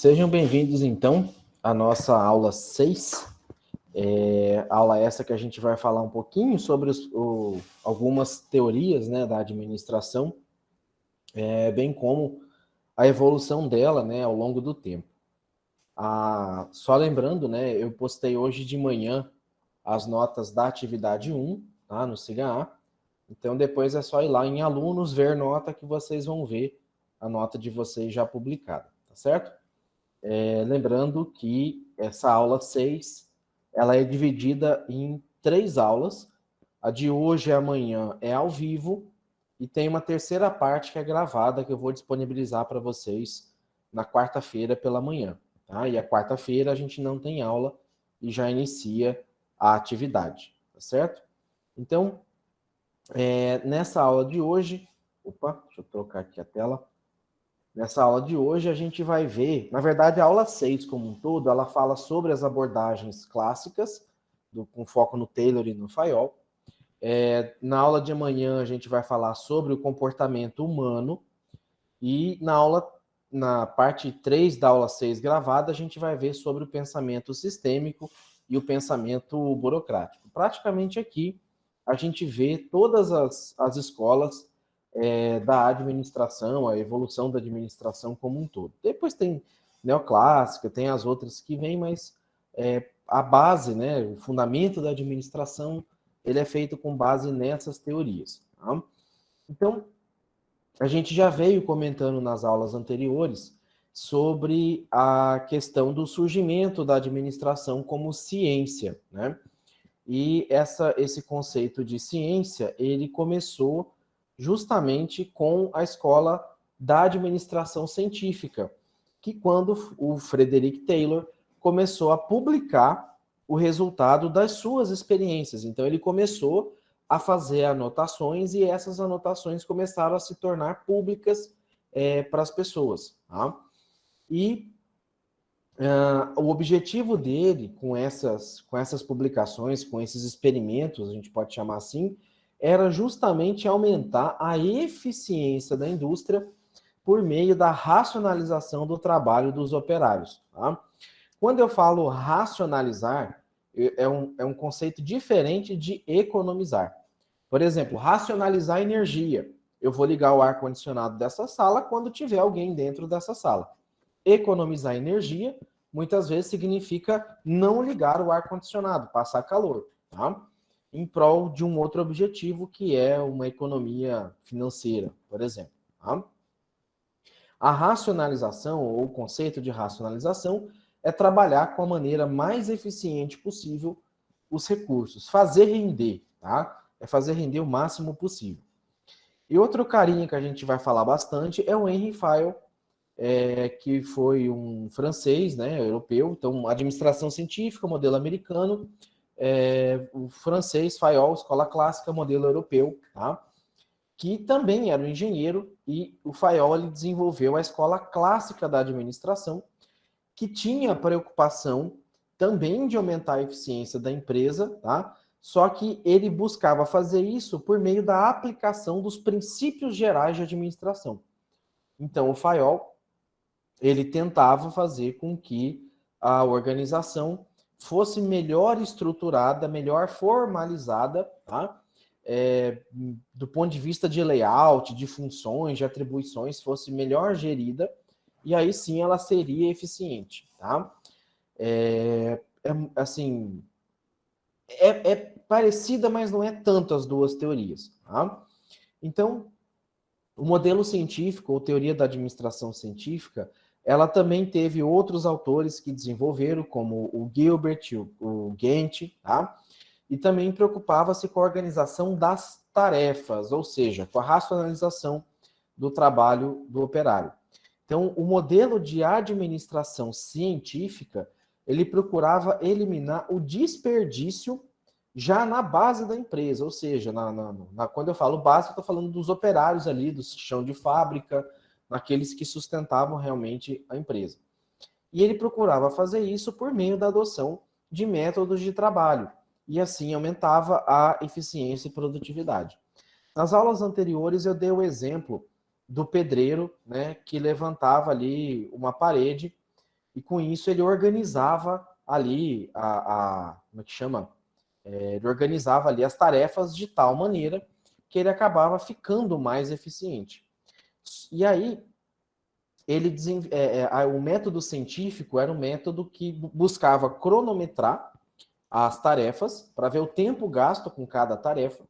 Sejam bem-vindos, então, à nossa aula 6. Aula essa que a gente vai falar um pouquinho sobre algumas teorias, né, da administração, bem como a evolução dela, né, ao longo do tempo. Só lembrando, né, eu postei hoje de manhã as notas da atividade 1, tá, no SIGA A. Então, depois é só ir lá em alunos, ver nota, que vocês vão ver a nota de vocês já publicada, tá certo? Lembrando que essa aula 6, ela é dividida em 3 aulas. A de hoje e amanhã é ao vivo, e tem uma terceira parte que é gravada, que eu vou disponibilizar para vocês na quarta-feira pela manhã. Tá? E a quarta-feira a gente não tem aula e já inicia a atividade, tá certo? Então, nessa aula de hoje... Opa, deixa eu trocar aqui a tela. Nessa aula de hoje a gente vai ver, na verdade a aula 6 como um todo, ela fala sobre as abordagens clássicas, com foco no Taylor e no Fayol. Na aula de amanhã a gente vai falar sobre o comportamento humano, e na parte 3 da aula 6 gravada, a gente vai ver sobre o pensamento sistêmico e o pensamento burocrático. Praticamente aqui a gente vê todas as escolas da administração, a evolução da administração como um todo. Depois tem neoclássica, tem as outras que vêm, mas a base, né, o fundamento da administração, ele é feito com base nessas teorias. Tá? Então, a gente já veio comentando nas aulas anteriores sobre a questão do surgimento da administração como ciência, né? E esse conceito de ciência, ele começou justamente com a escola da administração científica, que quando o Frederick Taylor começou a publicar o resultado das suas experiências. Então, ele começou a fazer anotações, e essas anotações começaram a se tornar públicas para as pessoas. Tá? E o objetivo dele com essas publicações, com esses experimentos, a gente pode chamar assim, era justamente aumentar a eficiência da indústria por meio da racionalização do trabalho dos operários. Tá? Quando eu falo racionalizar, é um conceito diferente de economizar. Por exemplo, racionalizar energia. Eu vou ligar o ar-condicionado dessa sala quando tiver alguém dentro dessa sala. Economizar energia, muitas vezes, significa não ligar o ar-condicionado, passar calor, tá? Em prol de um outro objetivo, que é uma economia financeira, por exemplo. Tá? A racionalização, ou o conceito de racionalização, é trabalhar com a maneira mais eficiente possível os recursos, fazer render, tá? É fazer render o máximo possível. E outro carinha que a gente vai falar bastante é o Henry Fayol, que foi um francês, né, europeu, então administração científica, modelo americano, o francês Fayol, escola clássica, modelo europeu, tá? Que também era um engenheiro, e o Fayol ele desenvolveu a escola clássica da administração, que tinha a preocupação também de aumentar a eficiência da empresa, tá? Só que ele buscava fazer isso por meio da aplicação dos princípios gerais de administração. Então, o Fayol, ele tentava fazer com que a organização fosse melhor estruturada, melhor formalizada, tá? Do ponto de vista de layout, de funções, de atribuições, fosse melhor gerida, e aí sim ela seria eficiente, tá? Assim, é parecida, mas não é tanto as duas teorias, tá? Então, o modelo científico, ou teoria da administração científica, ela também teve outros autores que desenvolveram, como o Gilbert, o Gantt, tá? E também preocupava-se com a organização das tarefas, ou seja, com a racionalização do trabalho do operário. Então, o modelo de administração científica, ele procurava eliminar o desperdício já na base da empresa, ou seja, quando eu falo base, eu estou falando dos operários ali, do chão de fábrica, naqueles que sustentavam realmente a empresa. E ele procurava fazer isso por meio da adoção de métodos de trabalho, e assim aumentava a eficiência e produtividade. Nas aulas anteriores eu dei o exemplo do pedreiro, né, que levantava ali uma parede, e com isso ele organizava ali como é que chama? Ele organizava ali as tarefas de tal maneira que ele acabava ficando mais eficiente. E aí, o método científico era um método que buscava cronometrar as tarefas para ver o tempo gasto com cada tarefa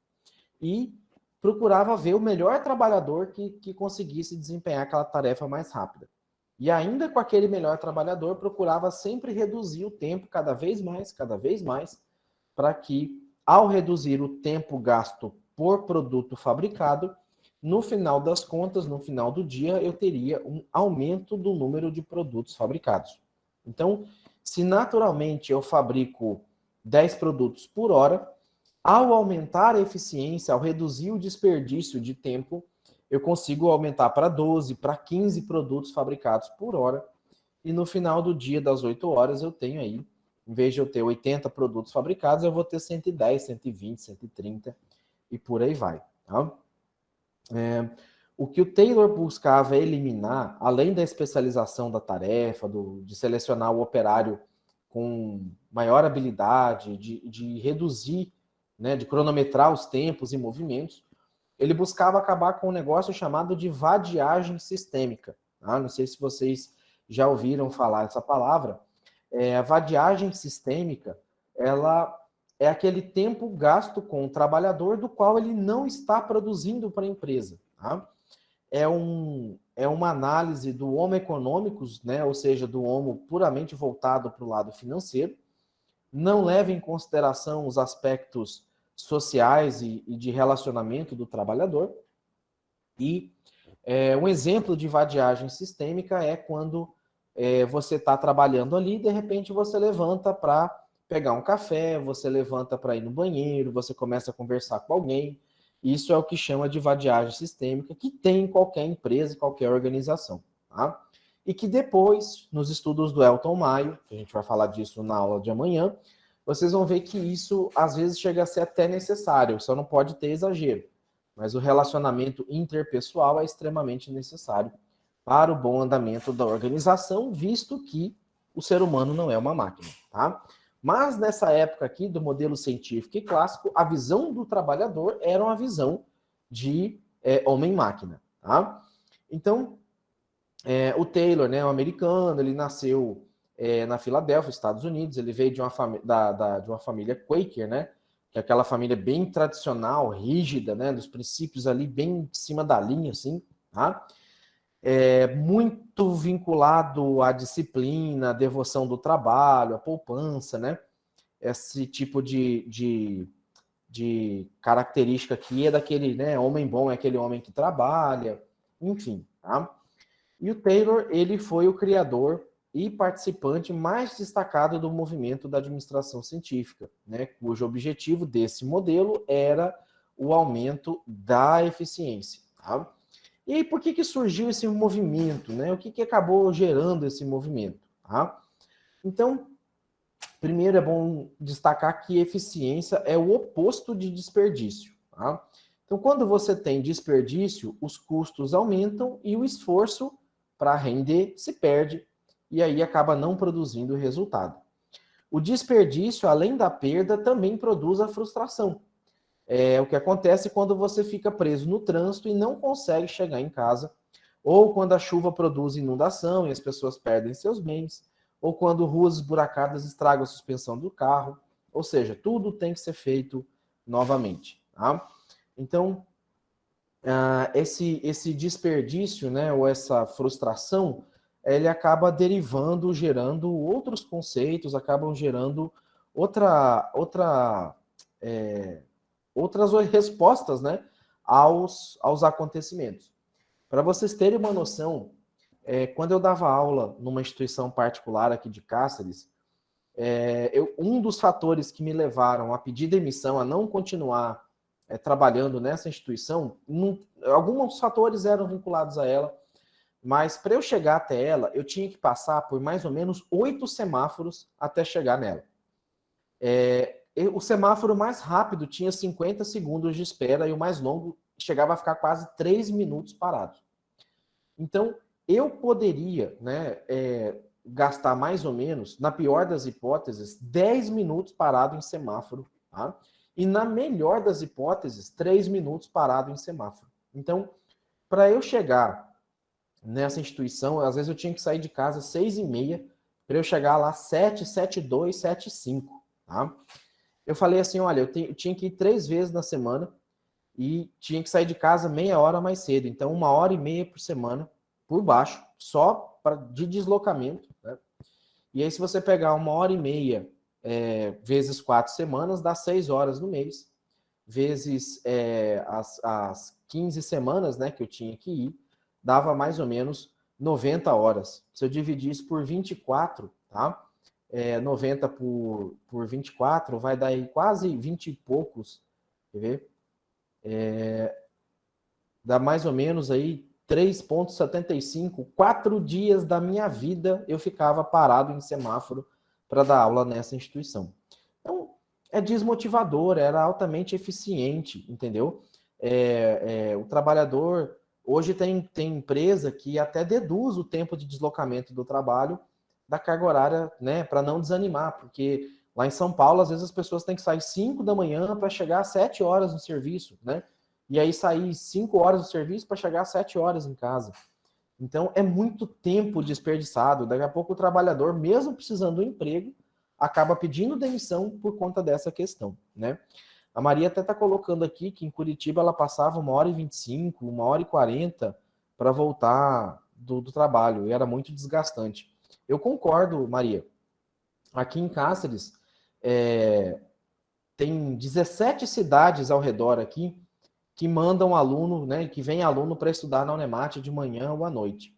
e procurava ver o melhor trabalhador que conseguisse desempenhar aquela tarefa mais rápida. E ainda com aquele melhor trabalhador, procurava sempre reduzir o tempo cada vez mais, para que, ao reduzir o tempo gasto por produto fabricado, no final das contas, no final do dia, eu teria um aumento do número de produtos fabricados. Então, se naturalmente eu fabrico 10 produtos por hora, ao aumentar a eficiência, ao reduzir o desperdício de tempo, eu consigo aumentar para 12, para 15 produtos fabricados por hora. E no final do dia, das 8 horas, eu tenho aí, em vez de eu ter 80 produtos fabricados, eu vou ter 110, 120, 130 e por aí vai. Tá? O que o Taylor buscava eliminar, além da especialização da tarefa, de selecionar o operário com maior habilidade, de reduzir, né, de cronometrar os tempos e movimentos, ele buscava acabar com um negócio chamado de vadiagem sistêmica. Tá? Não sei se vocês já ouviram falar essa palavra. A vadiagem sistêmica, ela é aquele tempo gasto com o trabalhador do qual ele não está produzindo para a empresa. Tá? É uma análise do homo econômicos, né? Ou seja, do homo puramente voltado para o lado financeiro, não leva em consideração os aspectos sociais e de relacionamento do trabalhador. E um exemplo de vadiagem sistêmica é quando você está trabalhando ali e de repente você levanta para pegar um café, você levanta para ir no banheiro, você começa a conversar com alguém. Isso é o que chama de vadiagem sistêmica, que tem em qualquer empresa, qualquer organização. Tá? E que depois, nos estudos do Elton Maio, que a gente vai falar disso na aula de amanhã, vocês vão ver que isso às vezes chega a ser até necessário, só não pode ter exagero. Mas o relacionamento interpessoal é extremamente necessário para o bom andamento da organização, visto que o ser humano não é uma máquina, tá? Mas nessa época aqui do modelo científico e clássico, a visão do trabalhador era uma visão de homem-máquina, tá? Então, o Taylor, né, um americano, ele nasceu na Filadélfia, Estados Unidos, ele veio de uma família Quaker, né, que é aquela família bem tradicional, rígida, né, dos princípios ali bem em cima da linha, assim, tá? Muito vinculado à disciplina, à devoção do trabalho, à poupança, né? Esse tipo de característica aqui é daquele, né, homem bom, é aquele homem que trabalha, enfim, tá? E o Taylor, ele foi o criador e participante mais destacado do movimento da administração científica, né, cujo objetivo desse modelo era o aumento da eficiência, tá? E aí, por que surgiu esse movimento, né? O que acabou gerando esse movimento, tá? Então, primeiro é bom destacar que eficiência é o oposto de desperdício, tá? Então, quando você tem desperdício, os custos aumentam e o esforço para render se perde e aí acaba não produzindo resultado. O desperdício, além da perda, também produz a frustração. É o que acontece quando você fica preso no trânsito e não consegue chegar em casa, ou quando a chuva produz inundação e as pessoas perdem seus bens, ou quando ruas esburacadas estragam a suspensão do carro, ou seja, tudo tem que ser feito novamente. Tá? Então, esse desperdício, né, ou essa frustração, ele acaba derivando, gerando outros conceitos, acabam gerando outras respostas, né, aos acontecimentos. Para vocês terem uma noção, quando eu dava aula numa instituição particular aqui de Cáceres, um dos fatores que me levaram a pedir demissão, a não continuar trabalhando nessa instituição, alguns fatores eram vinculados a ela, mas para eu chegar até ela, eu tinha que passar por mais ou menos 8 semáforos até chegar nela. O semáforo mais rápido tinha 50 segundos de espera e o mais longo chegava a ficar quase 3 minutos parado. Então, eu poderia, né, gastar mais ou menos, na pior das hipóteses, 10 minutos parado em semáforo, tá? E na melhor das hipóteses, 3 minutos parado em semáforo. Então, para eu chegar nessa instituição, às vezes eu tinha que sair de casa às 6h30, para eu chegar lá 7, 7h02, 7h05, tá? Eu falei assim, olha, eu tinha que ir 3 vezes na semana e tinha que sair de casa meia hora mais cedo. Então, 1h30 por semana, por baixo, só de deslocamento, né? E aí, se você pegar 1h30 vezes 4 semanas, dá 6 horas no mês. Vezes as 15 semanas, né, que eu tinha que ir, dava mais ou menos 90 horas. Se eu dividir isso por 24, tá? 90 por 24 vai dar aí quase 20 e poucos, quer ver? Dá mais ou menos aí 3,75, 4 dias da minha vida eu ficava parado em semáforo para dar aula nessa instituição. Então, é desmotivador, era altamente eficiente, entendeu? O trabalhador, hoje tem empresa que até deduz o tempo de deslocamento do trabalho da carga horária, né, para não desanimar, porque lá em São Paulo, às vezes as pessoas têm que sair 5 da manhã para chegar às 7 horas no serviço, né? E aí sair 5 horas do serviço para chegar às 7 horas em casa. Então, é muito tempo desperdiçado. Daqui a pouco o trabalhador, mesmo precisando do emprego, acaba pedindo demissão por conta dessa questão, né? A Maria até está colocando aqui que em Curitiba ela passava 1h25, 1h40 para voltar do trabalho, e era muito desgastante. Eu concordo, Maria. Aqui em Cáceres, tem 17 cidades ao redor aqui que mandam aluno, né, que vem aluno para estudar na Unemate de manhã ou à noite.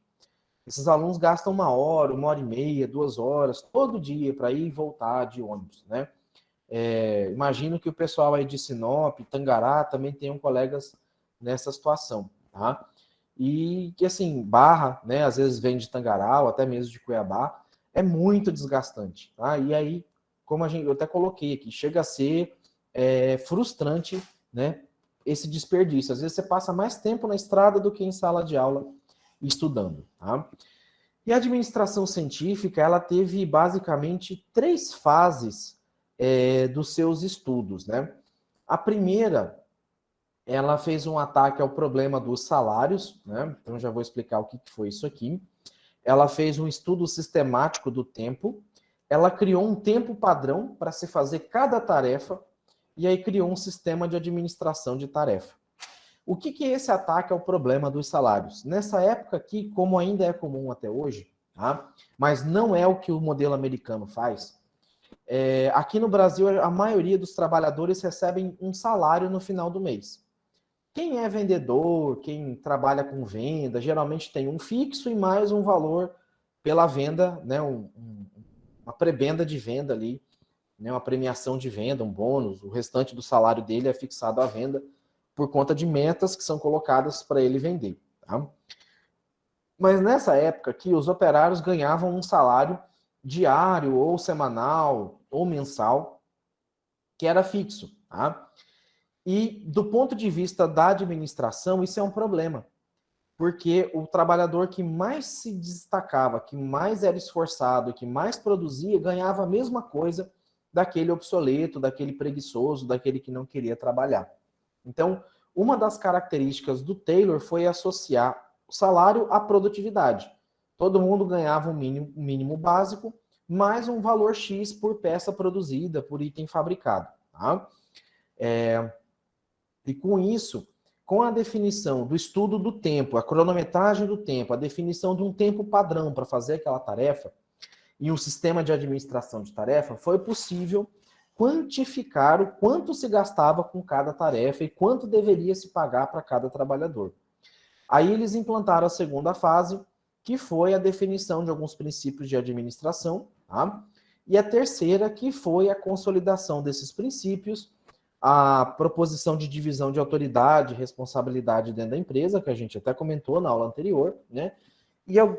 Esses alunos gastam 1h30, 2 horas, todo dia para ir e voltar de ônibus, né? Imagino que o pessoal aí de Sinop, Tangará, também tenham colegas nessa situação, tá? E que, assim, Barra, né, às vezes vem de Tangará ou até mesmo de Cuiabá, é muito desgastante, tá? E aí, como eu até coloquei aqui, chega a ser frustrante, né, esse desperdício. Às vezes você passa mais tempo na estrada do que em sala de aula estudando, tá? E a administração científica, ela teve basicamente 3 fases dos seus estudos, né? A primeira, ela fez um ataque ao problema dos salários, né? Então já vou explicar o que foi isso aqui. Ela fez um estudo sistemático do tempo, ela criou um tempo padrão para se fazer cada tarefa, e aí criou um sistema de administração de tarefa. O que é esse ataque ao problema dos salários? Nessa época aqui, como ainda é comum até hoje, tá? Mas não é o que o modelo americano faz, aqui no Brasil a maioria dos trabalhadores recebem um salário no final do mês. Quem é vendedor, quem trabalha com venda, geralmente tem um fixo e mais um valor pela venda, né, uma prebenda de venda ali, né, uma premiação de venda, um bônus, o restante do salário dele é fixado à venda por conta de metas que são colocadas para ele vender. Tá? Mas nessa época aqui, os operários ganhavam um salário diário, ou semanal, ou mensal, que era fixo. Tá? E do ponto de vista da administração, isso é um problema, porque o trabalhador que mais se destacava, que mais era esforçado, que mais produzia, ganhava a mesma coisa daquele obsoleto, daquele preguiçoso, daquele que não queria trabalhar. Então, uma das características do Taylor foi associar o salário à produtividade. Todo mundo ganhava um mínimo básico, mais um valor X por peça produzida, por item fabricado. Tá? E com isso, com a definição do estudo do tempo, a cronometragem do tempo, a definição de um tempo padrão para fazer aquela tarefa, e um sistema de administração de tarefa, foi possível quantificar o quanto se gastava com cada tarefa e quanto deveria se pagar para cada trabalhador. Aí eles implantaram a segunda fase, que foi a definição de alguns princípios de administração, tá? E a terceira, que foi a consolidação desses princípios, a proposição de divisão de autoridade e responsabilidade dentro da empresa, que a gente até comentou na aula anterior, né?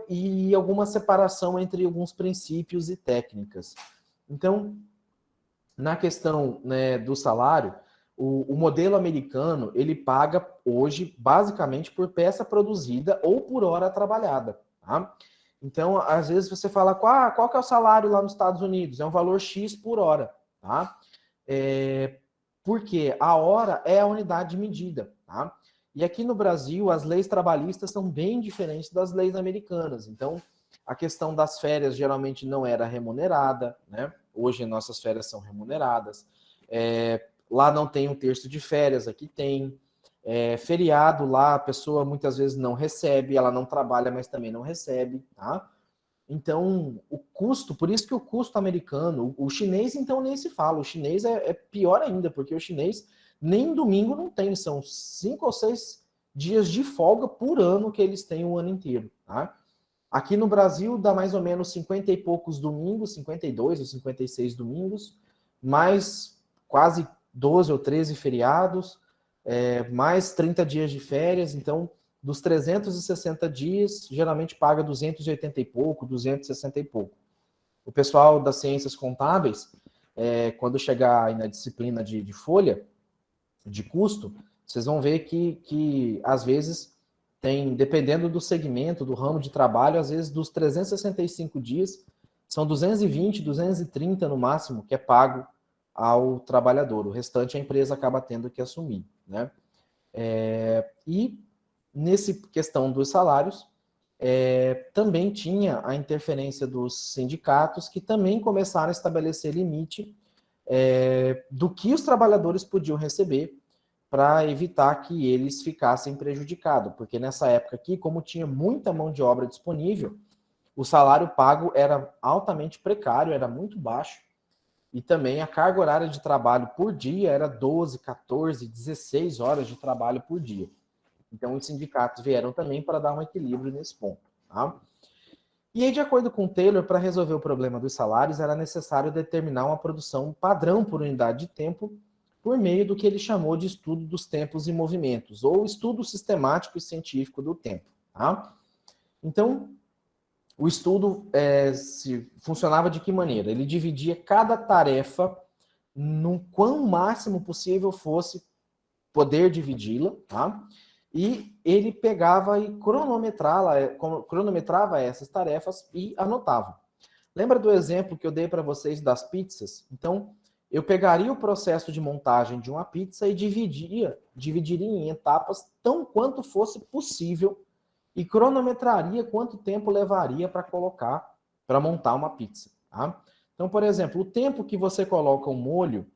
E alguma separação entre alguns princípios e técnicas. Então, na questão, né, do salário, o modelo americano, ele paga hoje basicamente por peça produzida ou por hora trabalhada. Tá? Então, às vezes você fala, qual que é o salário lá nos Estados Unidos? É um valor X por hora, tá? Porque a hora é a unidade de medida, tá? E aqui no Brasil, as leis trabalhistas são bem diferentes das leis americanas. Então, a questão das férias geralmente não era remunerada, né? Hoje nossas férias são remuneradas. Lá não tem um terço de férias, aqui tem. Feriado lá, a pessoa muitas vezes não recebe, ela não trabalha, mas também não recebe, tá? Então, o custo, por isso que o custo americano, o chinês, então, nem se fala. O chinês é pior ainda, porque o chinês nem domingo não tem, são 5 ou 6 dias de folga por ano que eles têm o ano inteiro, tá? Aqui no Brasil dá mais ou menos 50 e poucos domingos, 52 ou 56 domingos, mais quase 12 ou 13 feriados, mais 30 dias de férias, então dos 360 dias, geralmente paga 280 e pouco, 260 e pouco. O pessoal das ciências contábeis, quando chegar aí na disciplina de folha, de custo, vocês vão ver que às vezes tem, dependendo do segmento, do ramo de trabalho, às vezes dos 365 dias, são 220, 230 no máximo, que é pago ao trabalhador. O restante a empresa acaba tendo que assumir, né? E nessa questão dos salários, também tinha a interferência dos sindicatos, que também começaram a estabelecer limite do que os trabalhadores podiam receber para evitar que eles ficassem prejudicados. Porque nessa época aqui, como tinha muita mão de obra disponível, o salário pago era altamente precário, era muito baixo, e também a carga horária de trabalho por dia era 12, 14, 16 horas de trabalho por dia. Então, os sindicatos vieram também para dar um equilíbrio nesse ponto. Tá? E aí, de acordo com o Taylor, para resolver o problema dos salários, era necessário determinar uma produção padrão por unidade de tempo por meio do que ele chamou de estudo dos tempos e movimentos, ou estudo sistemático e científico do tempo. Tá? Então, o estudo funcionava de que maneira? Ele dividia cada tarefa no quão máximo possível fosse poder dividi-la, tá? E ele pegava e cronometrava essas tarefas e anotava. Lembra do exemplo que eu dei para vocês das pizzas? Então, eu pegaria o processo de montagem de uma pizza e dividiria em etapas tão quanto fosse possível e cronometraria quanto tempo levaria para montar uma pizza. Tá? Então, por exemplo, o tempo que você coloca o molho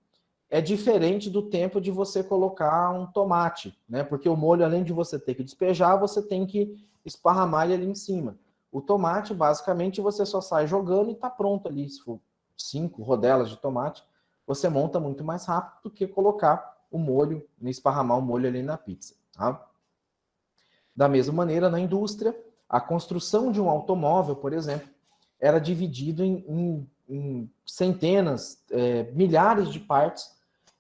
é diferente do tempo de você colocar um tomate, né? Porque o molho, além de você ter que despejar, você tem que esparramar ele ali em cima. O tomate, basicamente, você só sai jogando e está pronto ali. Se for 5 rodelas de tomate, você monta muito mais rápido do que colocar o molho, esparramar o molho ali na pizza. Tá? Da mesma maneira, na indústria, a construção de um automóvel, por exemplo, era dividido em centenas, milhares de partes,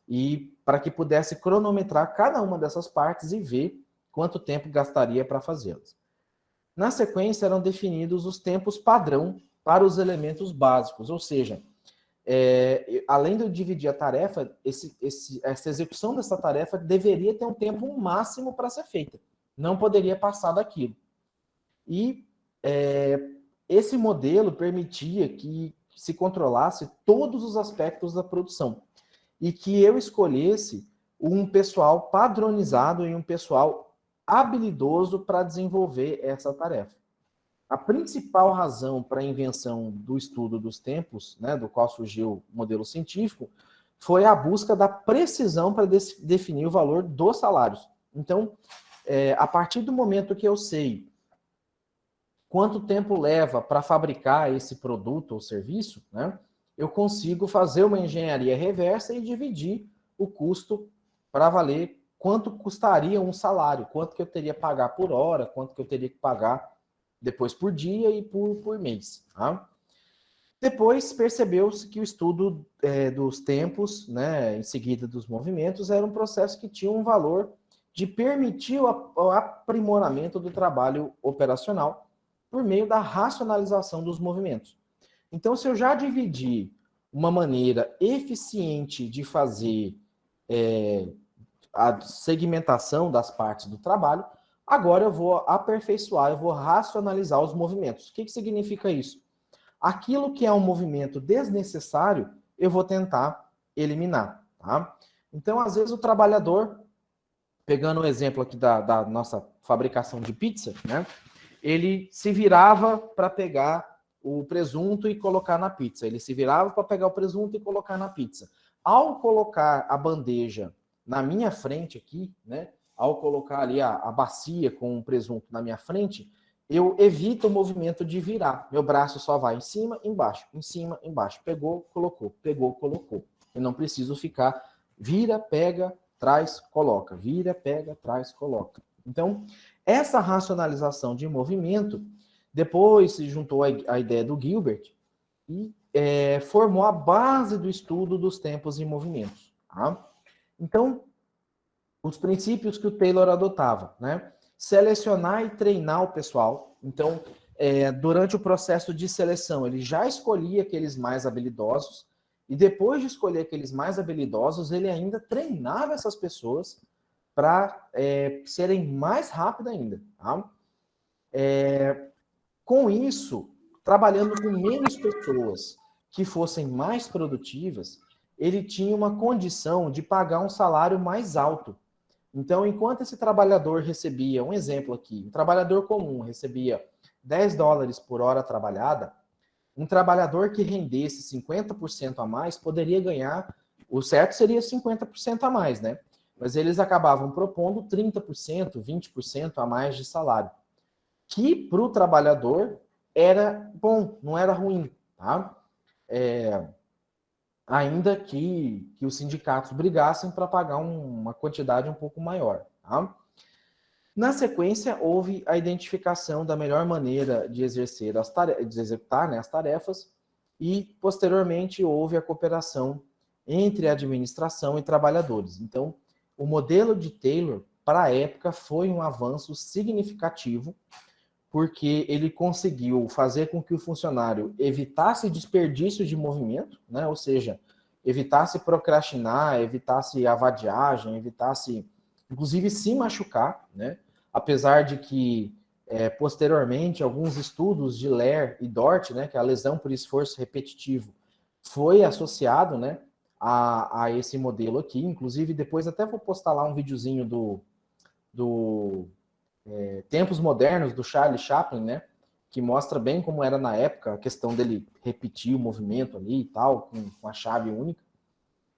e para que pudesse cronometrar cada uma dessas partes e ver quanto tempo gastaria para fazê-las. Na sequência, eram definidos os tempos padrão para os elementos básicos, ou seja, além de eu dividir a tarefa, essa execução dessa tarefa deveria ter um tempo máximo para ser feita. Não poderia passar daquilo. E esse modelo permitia que se controlasse todos os aspectos da produção e que eu escolhesse um pessoal padronizado e um pessoal habilidoso para desenvolver essa tarefa. A principal razão para a invenção do estudo dos tempos, né, do qual surgiu o modelo científico, foi a busca da precisão para definir o valor dos salários. Então, a partir do momento que eu sei quanto tempo leva para fabricar esse produto ou serviço, né, eu consigo fazer uma engenharia reversa e dividir o custo para valer quanto custaria um salário, quanto que eu teria que pagar por hora, quanto que eu teria que pagar depois por dia e por mês. Tá? Depois percebeu-se que o estudo dos tempos, né, em seguida dos movimentos, era um processo que tinha um valor de permitir o aprimoramento do trabalho operacional por meio da racionalização dos movimentos. Então, se eu já dividi uma maneira eficiente de fazer a segmentação das partes do trabalho, Agora eu vou aperfeiçoar, eu vou racionalizar os movimentos. O que significa isso? Aquilo que é um movimento desnecessário, eu vou tentar eliminar, tá? Então, às vezes, o trabalhador, pegando o exemplo aqui da nossa fabricação de pizza, né? Ele se virava para pegar o presunto e colocar na pizza. Ele se virava para pegar o presunto e colocar na pizza. Ao colocar a bandeja na minha frente aqui, né? Ao colocar ali a bacia com o presunto na minha frente, eu evito o movimento de virar. Meu braço só vai em cima, embaixo, em cima, embaixo. Pegou, colocou, pegou, colocou. Eu não preciso ficar vira, pega, traz, coloca. Vira, pega, traz, coloca. Então, essa racionalização de movimento, depois se juntou a ideia do Gilbert e formou a base do estudo dos tempos e movimentos. Tá? Então, os princípios que o Taylor adotava, né? Selecionar e treinar o pessoal. Então, durante o processo de seleção, ele já escolhia aqueles mais habilidosos, e depois de escolher aqueles mais habilidosos, ele ainda treinava essas pessoas para serem mais rápidas ainda. Tá? Com isso, trabalhando com menos pessoas que fossem mais produtivas, ele tinha uma condição de pagar um salário mais alto. Então, enquanto esse trabalhador recebia, um exemplo aqui, um trabalhador comum recebia $10 por hora trabalhada, um trabalhador que rendesse 50% a mais poderia ganhar, o certo seria 50% a mais, né? Mas eles acabavam propondo 30%, 20% a mais de salário, que para o trabalhador era bom, não era ruim, tá? Ainda que os sindicatos brigassem para pagar uma quantidade um pouco maior. Tá? Na sequência, houve a identificação da melhor maneira de exercer de executar, né, as tarefas, e, posteriormente, houve a cooperação entre a administração e trabalhadores. Então, o modelo de Taylor, para a época, foi um avanço significativo, porque ele conseguiu fazer com que o funcionário evitasse desperdício de movimento, né? Ou seja, evitasse procrastinar, evitasse a vadiagem, evitasse, inclusive, se machucar, né? Apesar de que, posteriormente, alguns estudos de Lair e Dort, né, que é a lesão por esforço repetitivo, foi associado, né, a esse modelo aqui. Inclusive, depois até vou postar lá um videozinho do Tempos Modernos, do Charlie Chaplin, né? Que mostra bem como era na época a questão dele repetir o movimento ali e tal, com a chave única.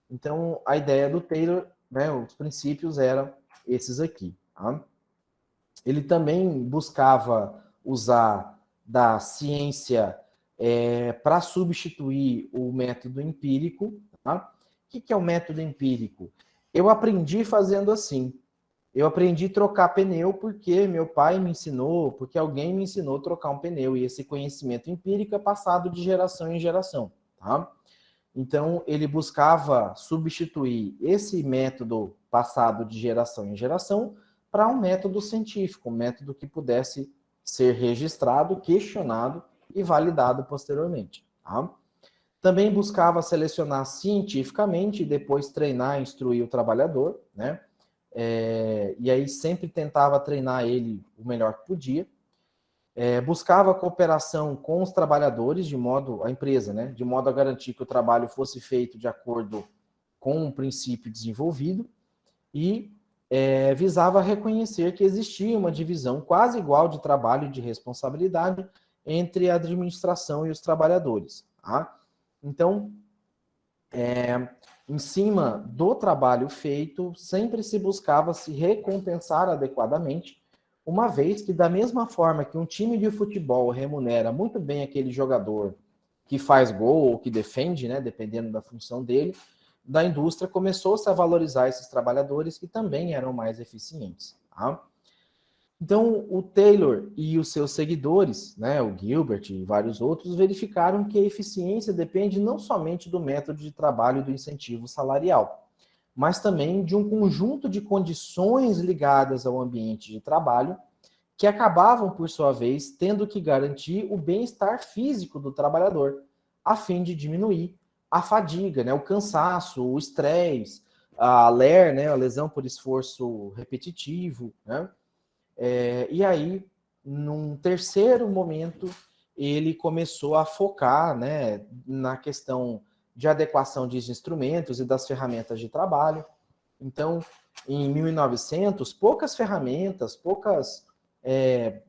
Então, a ideia do Taylor, né, os princípios eram esses aqui. Tá? Ele também buscava usar da ciência para substituir o método empírico. Tá? O que é o método empírico? Eu aprendi fazendo assim. Eu aprendi a trocar pneu porque meu pai me ensinou, porque alguém me ensinou a trocar um pneu. E esse conhecimento empírico é passado de geração em geração. Tá? Então, ele buscava substituir esse método passado de geração em geração para um método científico, um método que pudesse ser registrado, questionado e validado posteriormente. Tá? Também buscava selecionar cientificamente e depois treinar e instruir o trabalhador, né? E aí sempre tentava treinar ele o melhor que podia. Buscava cooperação com os trabalhadores, a empresa, né? De modo a garantir que o trabalho fosse feito de acordo com um princípio desenvolvido e visava reconhecer que existia uma divisão quase igual de trabalho e de responsabilidade entre a administração e os trabalhadores. Tá? Então, em cima do trabalho feito, sempre se buscava se recompensar adequadamente, uma vez que, da mesma forma que um time de futebol remunera muito bem aquele jogador que faz gol ou que defende, né, dependendo da função dele, da indústria começou-se a valorizar esses trabalhadores que também eram mais eficientes. Tá? Então, o Taylor e os seus seguidores, né, o Gilbert e vários outros, verificaram que a eficiência depende não somente do método de trabalho e do incentivo salarial, mas também de um conjunto de condições ligadas ao ambiente de trabalho que acabavam, por sua vez, tendo que garantir o bem-estar físico do trabalhador, a fim de diminuir a fadiga, né, o cansaço, o estresse, a LER, né, a lesão por esforço repetitivo, né? E aí, num terceiro momento, ele começou a focar, né, na questão de adequação de instrumentos e das ferramentas de trabalho. Então, em 1900, poucas ferramentas,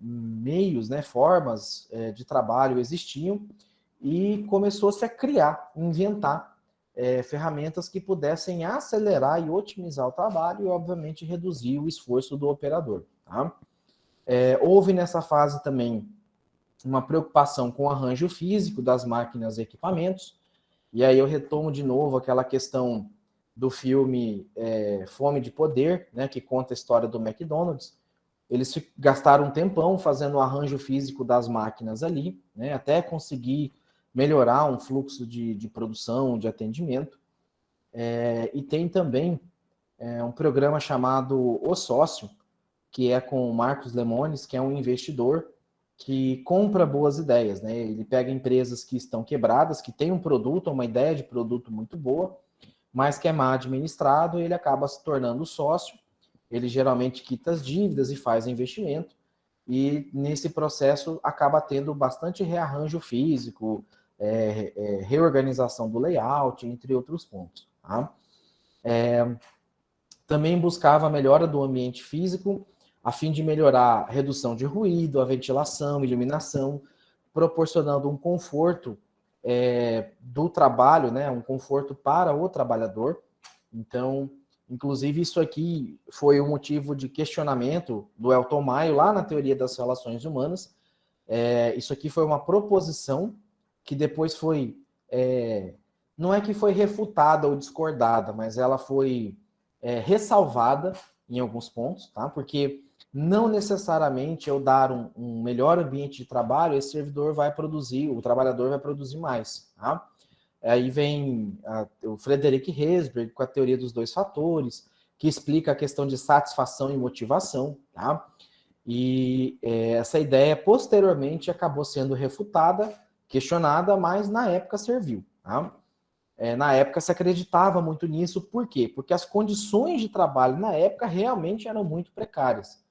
meios, né, formas de trabalho existiam, e começou-se a criar, inventar ferramentas que pudessem acelerar e otimizar o trabalho e, obviamente, reduzir o esforço do operador. Tá? Houve nessa fase também uma preocupação com o arranjo físico das máquinas e equipamentos, e aí eu retomo de novo aquela questão do filme Fome de Poder, né, que conta a história do McDonald's. Eles gastaram um tempão fazendo o arranjo físico das máquinas ali, né, até conseguir melhorar um fluxo de produção, de atendimento. E tem também um programa chamado O Sócio, que é com o Marcos Lemones, que é um investidor que compra boas ideias, né? Ele pega empresas que estão quebradas, que têm um produto, uma ideia de produto muito boa, mas que é mal administrado, e ele acaba se tornando sócio. Ele geralmente quita as dívidas e faz investimento, e nesse processo acaba tendo bastante rearranjo físico, reorganização do layout, entre outros pontos. Tá? Também buscava a melhora do ambiente físico, a fim de melhorar a redução de ruído, a ventilação, iluminação, proporcionando um conforto do trabalho, né, um conforto para o trabalhador. Então, inclusive, isso aqui foi um motivo de questionamento do Elton Maio, lá na Teoria das Relações Humanas. Isso aqui foi uma proposição que depois foi... não é que foi refutada ou discordada, mas ela foi ressalvada em alguns pontos, tá? Porque não necessariamente eu dar um melhor ambiente de trabalho, esse servidor vai produzir, o trabalhador vai produzir mais, tá? Aí vem o Frederick Herzberg com a teoria dos 2 fatores, que explica a questão de satisfação e motivação, tá? E essa ideia posteriormente acabou sendo refutada, questionada, mas na época serviu, tá? Na época se acreditava muito nisso, por quê? Porque as condições de trabalho na época realmente eram muito precárias.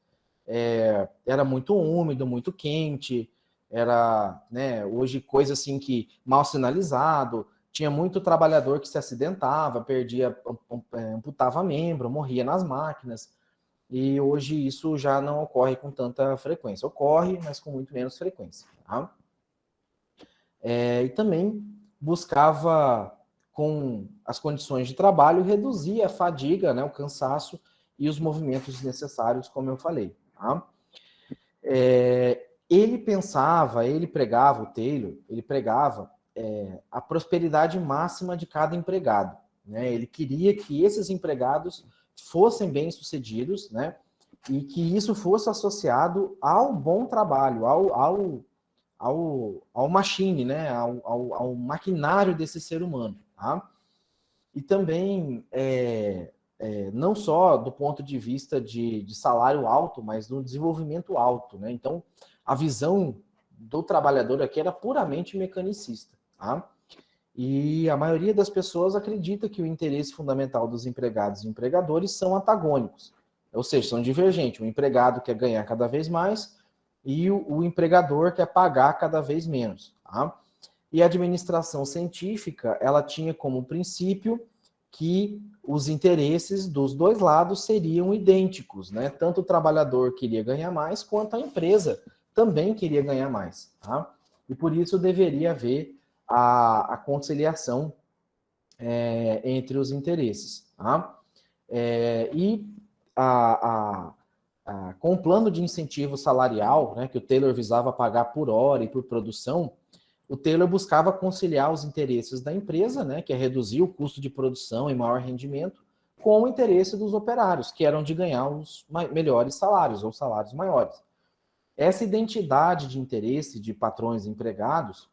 Era muito úmido, muito quente, era, né, hoje coisa assim que mal sinalizado, tinha muito trabalhador que se acidentava, amputava membro, morria nas máquinas, e hoje isso já não ocorre com tanta frequência. Ocorre, mas com muito menos frequência. Tá? E também buscava, com as condições de trabalho, reduzir a fadiga, né, o cansaço e os movimentos desnecessários, como eu falei. Tá? Ele pregava, o Taylor, ele pregava a prosperidade máxima de cada empregado. Né? Ele queria que esses empregados fossem bem-sucedidos, né? E que isso fosse associado ao bom trabalho, ao machine, né? ao maquinário desse ser humano. Tá? E também não só do ponto de vista de salário alto, mas do desenvolvimento alto. Né? Então, a visão do trabalhador aqui era puramente mecanicista. Tá? E a maioria das pessoas acredita que o interesse fundamental dos empregados e empregadores são antagônicos, ou seja, são divergentes. O empregado quer ganhar cada vez mais e o empregador quer pagar cada vez menos. Tá? E a administração científica, ela tinha como princípio que os interesses dos dois lados seriam idênticos, né? Tanto o trabalhador queria ganhar mais, quanto a empresa também queria ganhar mais. Tá? E por isso deveria haver a conciliação entre os interesses. Tá? Com o plano de incentivo salarial, né, que o Taylor visava pagar por hora e por produção, o Taylor buscava conciliar os interesses da empresa, né, que é reduzir o custo de produção e maior rendimento, com o interesse dos operários, que eram de ganhar os melhores salários ou salários maiores. Essa identidade de interesse de patrões e empregados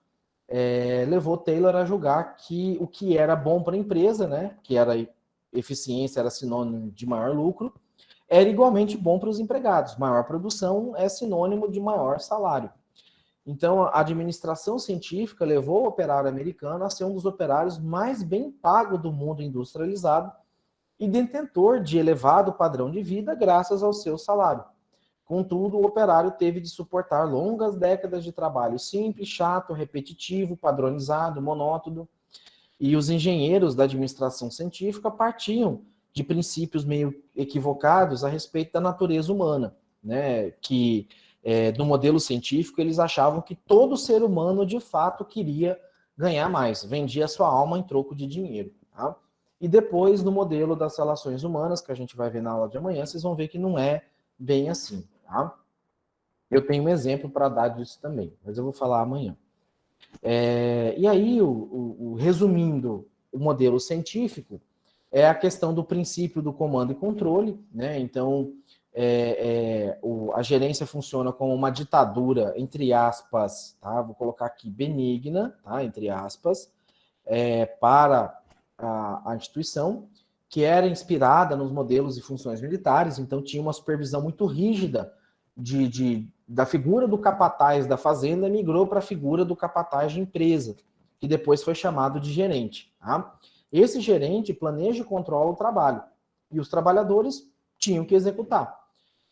levou Taylor a julgar que o que era bom para a empresa, né, que era eficiência, era sinônimo de maior lucro, era igualmente bom para os empregados. Maior produção é sinônimo de maior salário. Então, a administração científica levou o operário americano a ser um dos operários mais bem pagos do mundo industrializado e detentor de elevado padrão de vida graças ao seu salário. Contudo, o operário teve de suportar longas décadas de trabalho simples, chato, repetitivo, padronizado, monótono, e os engenheiros da administração científica partiam de princípios meio equivocados a respeito da natureza humana, né? Que no modelo científico eles achavam que todo ser humano de fato queria ganhar mais, vendia sua alma em troco de dinheiro. Tá? E depois, no modelo das relações humanas, que a gente vai ver na aula de amanhã, vocês vão ver que não é bem assim. Tá? Eu tenho um exemplo para dar disso também, mas eu vou falar amanhã. E aí, resumindo o modelo científico, é a questão do princípio do comando e controle, né? Então, a gerência funciona como uma ditadura, entre aspas, tá? Vou colocar aqui benigna, tá? Entre aspas, para a instituição, que era inspirada nos modelos e funções militares, então tinha uma supervisão muito rígida da figura do capataz da fazenda, migrou para a figura do capataz de empresa, que depois foi chamado de gerente. Tá? Esse gerente planeja e controla o trabalho, e os trabalhadores tinham que executar.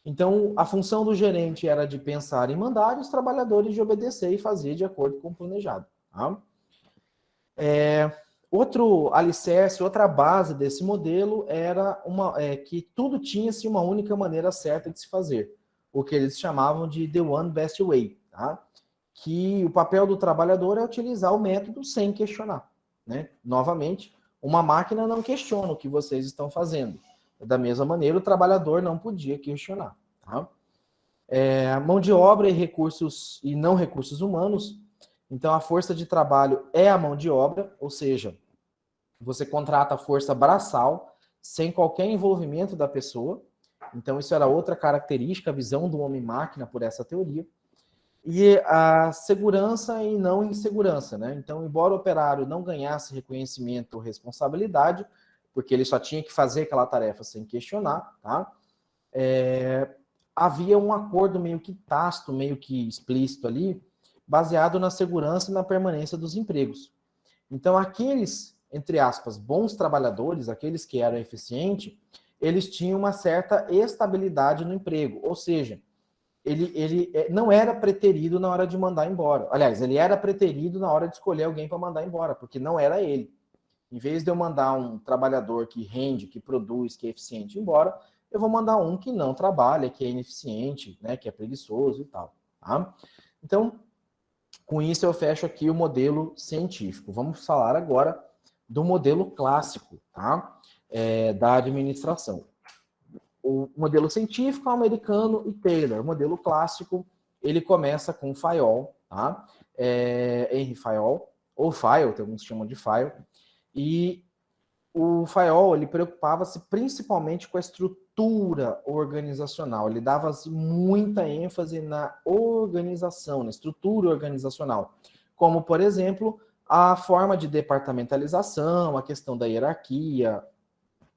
Então, a função do gerente era de pensar e mandar, e os trabalhadores de obedecer e fazer de acordo com o planejado. Tá? Outro alicerce, outra base desse modelo era que tudo tinha-se uma única maneira certa de se fazer, o que eles chamavam de the one best way, tá? Que o papel do trabalhador é utilizar o método sem questionar, né? Novamente, uma máquina não questiona o que vocês estão fazendo. Da mesma maneira, o trabalhador não podia questionar, tá? Mão de obra e recursos e não recursos humanos. Então, a força de trabalho é a mão de obra, ou seja, você contrata a força braçal, sem qualquer envolvimento da pessoa. Então, isso era outra característica, a visão do homem-máquina por essa teoria. E a segurança e não insegurança, né? Então, embora o operário não ganhasse reconhecimento ou responsabilidade, porque ele só tinha que fazer aquela tarefa sem questionar, tá? Havia um acordo meio que tácito, meio que explícito ali, baseado na segurança e na permanência dos empregos. Então, aqueles, entre aspas, bons trabalhadores, aqueles que eram eficientes, eles tinham uma certa estabilidade no emprego, ou seja, ele não era preterido na hora de mandar embora. Aliás, ele era preterido na hora de escolher alguém para mandar embora, porque não era ele. Em vez de eu mandar um trabalhador que rende, que produz, que é eficiente embora, eu vou mandar um que não trabalha, que é ineficiente, né, que é preguiçoso e tal. Tá? Então, com isso eu fecho aqui o modelo científico. Vamos falar agora do modelo clássico, tá? Da administração. O modelo científico americano e Taylor. O modelo clássico, ele começa com Fayol, tá? Henry Fayol, ou Fayol, tem alguns que chamam de Fayol. E o Fayol, ele preocupava-se principalmente com a estrutura organizacional. Ele dava muita ênfase na organização, na estrutura organizacional. Como, por exemplo, a forma de departamentalização, a questão da hierarquia,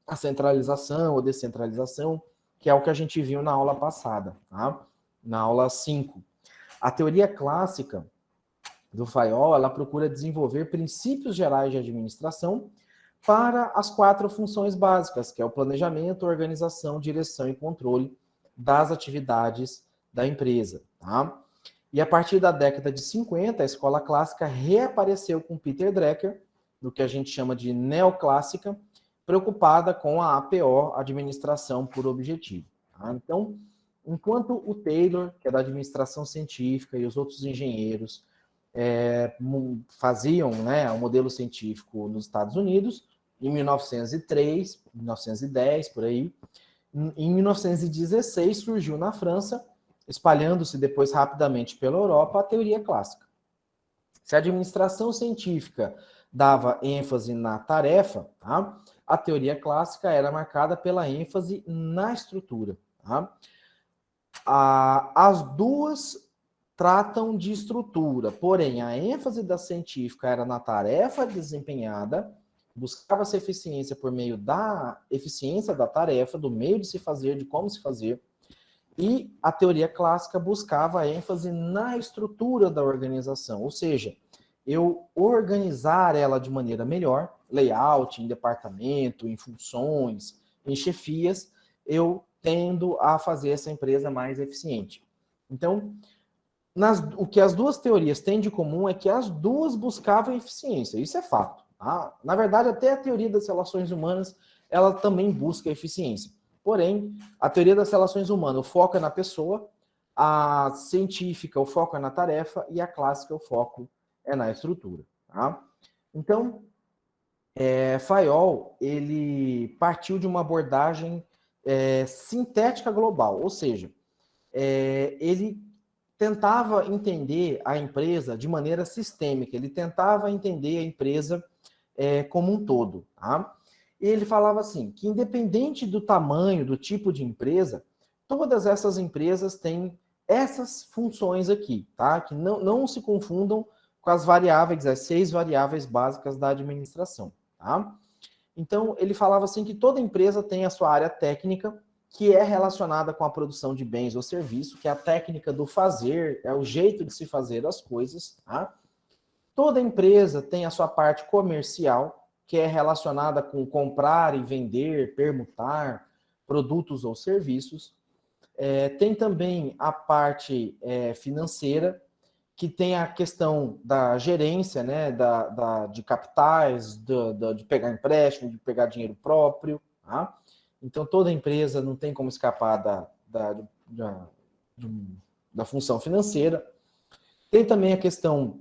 a centralização ou descentralização, que é o que a gente viu na aula passada, tá? Na aula 5. A teoria clássica do Fayol, ela procura desenvolver princípios gerais de administração para as 4 funções básicas, que é o planejamento, organização, direção e controle das atividades da empresa. Tá? E a partir da década de 50, a escola clássica reapareceu com Peter Drucker, no que a gente chama de neoclássica, preocupada com a APO, Administração por Objetivo. Tá? Então, enquanto o Taylor, que é da administração científica, e os outros engenheiros faziam, né, o modelo científico nos Estados Unidos, em 1903, 1910, por aí. Em 1916 surgiu na França, espalhando-se depois rapidamente pela Europa, a teoria clássica. Se a administração científica dava ênfase na tarefa, tá? A teoria clássica era marcada pela ênfase na estrutura. Tá? As duas tratam de estrutura, porém a ênfase da científica era na tarefa desempenhada, buscava-se eficiência por meio da eficiência da tarefa, do meio de se fazer, de como se fazer, e a teoria clássica buscava a ênfase na estrutura da organização, ou seja, eu organizar ela de maneira melhor, layout, em departamento, em funções, em chefias, eu tendo a fazer essa empresa mais eficiente. Então, o que as duas teorias têm de comum é que as duas buscavam eficiência, isso é fato. Tá? Na verdade, até a teoria das relações humanas, ela também busca eficiência. Porém, a teoria das relações humanas, o foco é na pessoa, a científica, o foco é na tarefa, e a clássica, o foco é na estrutura. Tá? Então, Fayol, ele partiu de uma abordagem sintética global, ou seja, ele tentava entender a empresa de maneira sistêmica, ele tentava entender a empresa como um todo. Tá? E ele falava assim, que independente do tamanho, do tipo de empresa, todas essas empresas têm essas funções aqui, tá? Que não se confundam com as variáveis, as 6 variáveis básicas da administração. Tá? Então, ele falava assim que toda empresa tem a sua área técnica, que é relacionada com a produção de bens ou serviços, que é a técnica do fazer, é o jeito de se fazer as coisas. Tá? Toda empresa tem a sua parte comercial, que é relacionada com comprar e vender, permutar produtos ou serviços. Tem também a parte financeira, que tem a questão da gerência, né, de capitais, de pegar empréstimo, de pegar dinheiro próprio. Tá? Então, toda empresa não tem como escapar da função financeira. Tem também a questão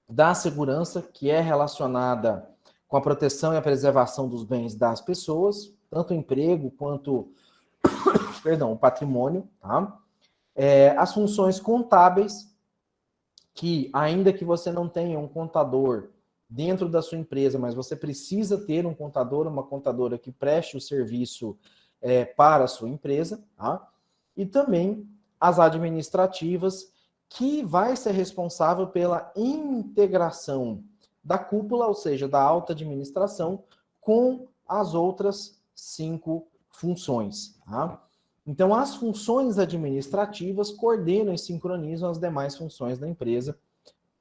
da segurança, que é relacionada com a proteção e a preservação dos bens das pessoas, tanto o emprego quanto o patrimônio. Tá? As funções contábeis, que ainda que você não tenha um contador dentro da sua empresa, mas você precisa ter um contador, uma contadora que preste o serviço para a sua empresa, tá? E também as administrativas, que vai ser responsável pela integração da cúpula, ou seja, da alta administração, com as outras 5 funções. Tá? Então, as funções administrativas coordenam e sincronizam as demais funções da empresa,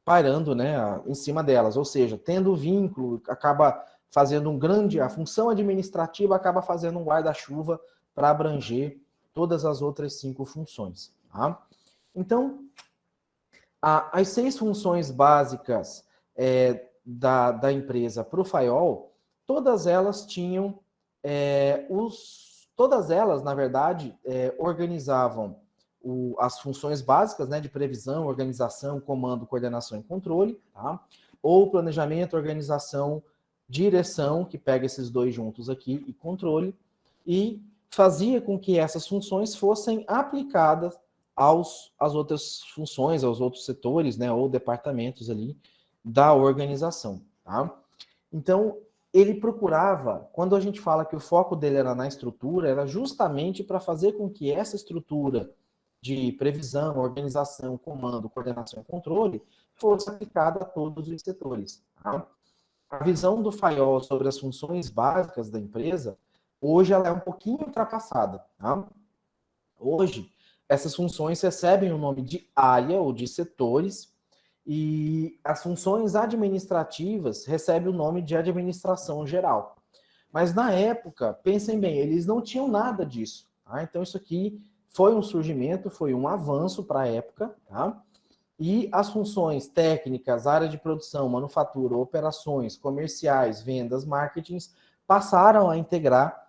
parando, né, em cima delas, ou seja, tendo vínculo, acaba fazendo a função administrativa acaba fazendo um guarda-chuva para abranger todas as outras 5 funções. Tá? Então, as 6 funções básicas da empresa para o Fayol, todas elas tinham todas elas, na verdade, organizavam as funções básicas, né, de previsão, organização, comando, coordenação e controle, tá? Ou planejamento, organização, direção, que pega esses 2 juntos aqui, e controle, e fazia com que essas funções fossem aplicadas às outras funções, aos outros setores, né, ou departamentos ali da organização. Tá? Então, ele procurava, quando a gente fala que o foco dele era na estrutura, era justamente para fazer com que essa estrutura de previsão, organização, comando, coordenação e controle fosse aplicada a todos os setores. Tá? A visão do Fayol sobre as funções básicas da empresa, hoje ela é um pouquinho ultrapassada. Tá? Hoje, essas funções recebem o nome de área ou de setores, e as funções administrativas recebem o nome de administração geral. Mas na época, pensem bem, eles não tinham nada disso. Tá? Então isso aqui foi um surgimento, foi um avanço para a época. Tá? E as funções técnicas, área de produção, manufatura, operações, comerciais, vendas, marketing, passaram a integrar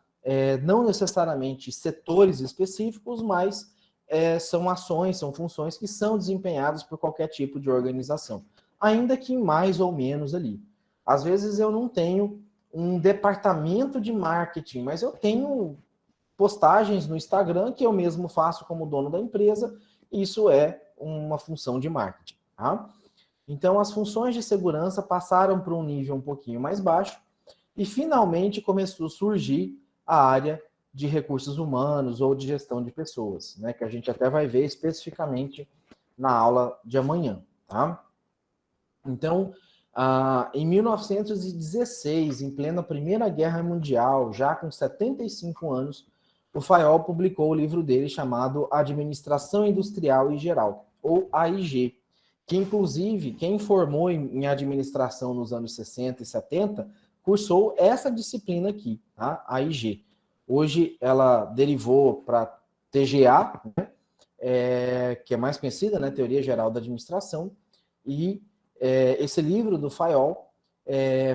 não necessariamente setores específicos, mas são ações, são funções que são desempenhadas por qualquer tipo de organização, ainda que mais ou menos ali. Às vezes eu não tenho um departamento de marketing, mas eu tenho postagens no Instagram que eu mesmo faço como dono da empresa, e isso é uma função de marketing. Tá? Então, as funções de segurança passaram para um nível um pouquinho mais baixo, e finalmente começou a surgir a área de recursos humanos ou de gestão de pessoas, né, que a gente até vai ver especificamente na aula de amanhã. Tá? Então, em 1916, em plena Primeira Guerra Mundial, já com 75 anos, o Fayol publicou o livro dele chamado Administração Industrial e Geral, ou AIG, que inclusive quem formou em administração nos anos 60 e 70 cursou essa disciplina aqui, tá? AIG. Hoje ela derivou para TGA, né? Que é mais conhecida, né? Teoria Geral da Administração, e esse livro do Fayol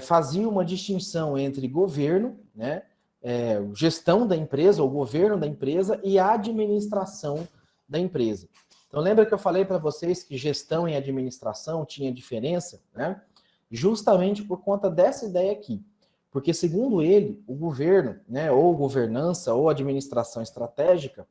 fazia uma distinção entre governo, né? Gestão da empresa, ou governo da empresa, e administração da empresa. Então, lembra que eu falei para vocês que gestão e administração tinha diferença, né? Justamente por conta dessa ideia aqui. Porque, segundo ele, o governo, né, ou governança, ou administração estratégica,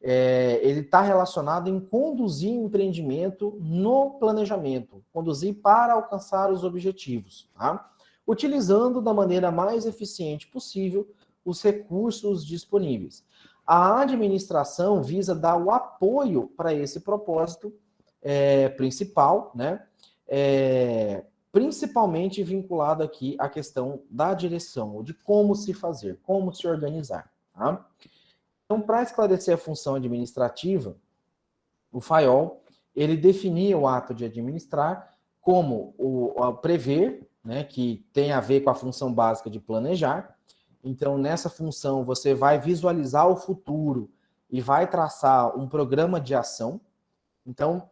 ele está relacionado em conduzir empreendimento no planejamento, conduzir para alcançar os objetivos, tá? Utilizando da maneira mais eficiente possível os recursos disponíveis. A administração visa dar o apoio para esse propósito principal, né? Principalmente vinculado aqui à questão da direção, ou de como se fazer, como se organizar, tá? Então, para esclarecer a função administrativa, o Fayol, ele definia o ato de administrar como o prever, né, que tem a ver com a função básica de planejar. Então, nessa função, você vai visualizar o futuro e vai traçar um programa de ação. Então,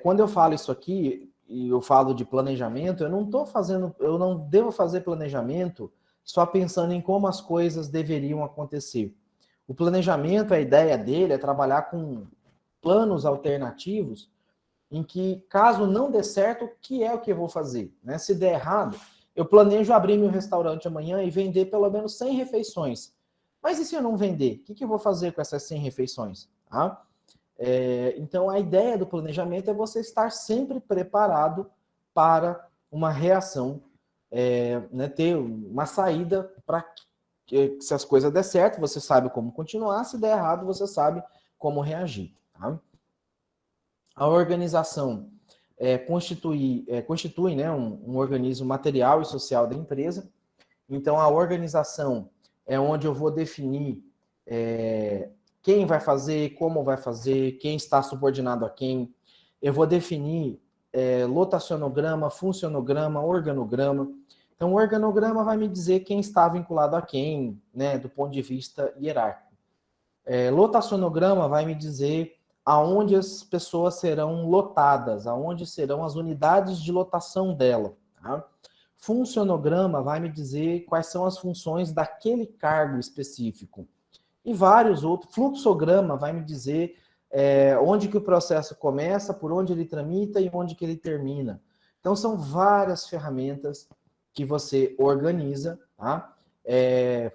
quando eu falo isso aqui, e eu falo de planejamento, eu não devo fazer planejamento só pensando em como as coisas deveriam acontecer. O planejamento, a ideia dele é trabalhar com planos alternativos em que, caso não dê certo, o que é o que eu vou fazer? Né? Se der errado, eu planejo abrir meu restaurante amanhã e vender pelo menos 100 refeições. Mas e se eu não vender? O que eu vou fazer com essas 100 refeições? Tá? Então, a ideia do planejamento é você estar sempre preparado para uma reação, né, ter uma saída para que, se as coisas der certo, você sabe como continuar, se der errado, você sabe como reagir. Tá? A organização constitui né, um organismo material e social da empresa. Então, a organização é onde eu vou definir quem vai fazer, como vai fazer, quem está subordinado a quem. Eu vou definir lotacionograma, funcionograma, organograma. Então, o organograma vai me dizer quem está vinculado a quem, né, do ponto de vista hierárquico. Lotacionograma vai me dizer aonde as pessoas serão lotadas, aonde serão as unidades de lotação dela. Tá? Funcionograma vai me dizer quais são as funções daquele cargo específico. E vários outros. Fluxograma vai me dizer onde que o processo começa, por onde ele tramita e onde que ele termina. Então, são várias ferramentas que você organiza, tá?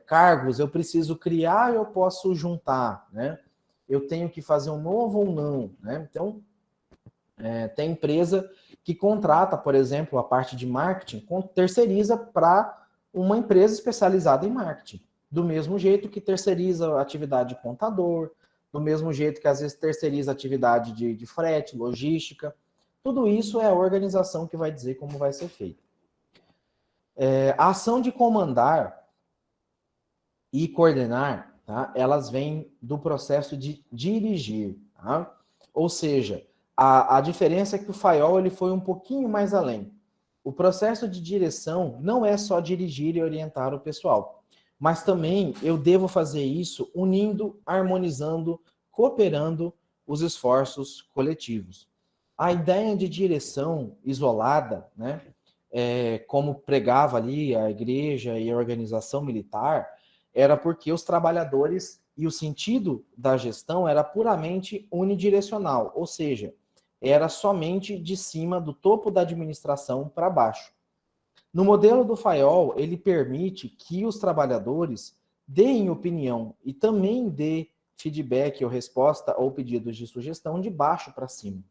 Cargos, eu preciso criar, eu posso juntar, né? Eu tenho que fazer um novo ou não, né? Então, tem empresa que contrata, por exemplo, a parte de marketing, terceiriza para uma empresa especializada em marketing. Do mesmo jeito que terceiriza a atividade de contador, do mesmo jeito que às vezes terceiriza a atividade de frete, logística. Tudo isso é a organização que vai dizer como vai ser feito. A ação de comandar e coordenar, tá? Elas vêm do processo de dirigir. Tá? Ou seja, a diferença é que o Fayol ele foi um pouquinho mais além. O processo de direção não é só dirigir e orientar o pessoal, mas também eu devo fazer isso unindo, harmonizando, cooperando os esforços coletivos. A ideia de direção isolada, né, como pregava ali a igreja e a organização militar, era porque os trabalhadores e o sentido da gestão era puramente unidirecional, ou seja, era somente de cima do topo da administração para baixo. No modelo do Fayol, ele permite que os trabalhadores deem opinião e também dê feedback ou resposta ou pedidos de sugestão de baixo para cima.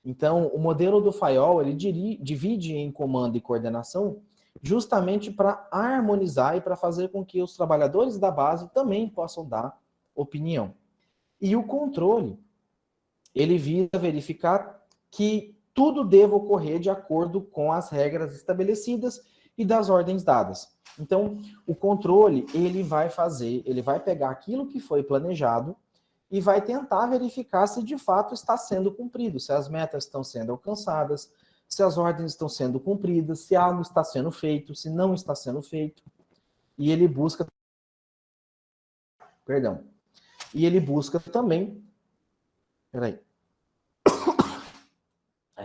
Então, o modelo do Fayol, ele divide em comando e coordenação justamente para harmonizar e para fazer com que os trabalhadores da base também possam dar opinião. E o controle, ele visa verificar que tudo deva ocorrer de acordo com as regras estabelecidas e das ordens dadas. Então, o controle, ele vai pegar aquilo que foi planejado e vai tentar verificar se de fato está sendo cumprido, se as metas estão sendo alcançadas, se as ordens estão sendo cumpridas, se algo está sendo feito, se não está sendo feito. E ele busca Perdão. E ele busca também... Peraí.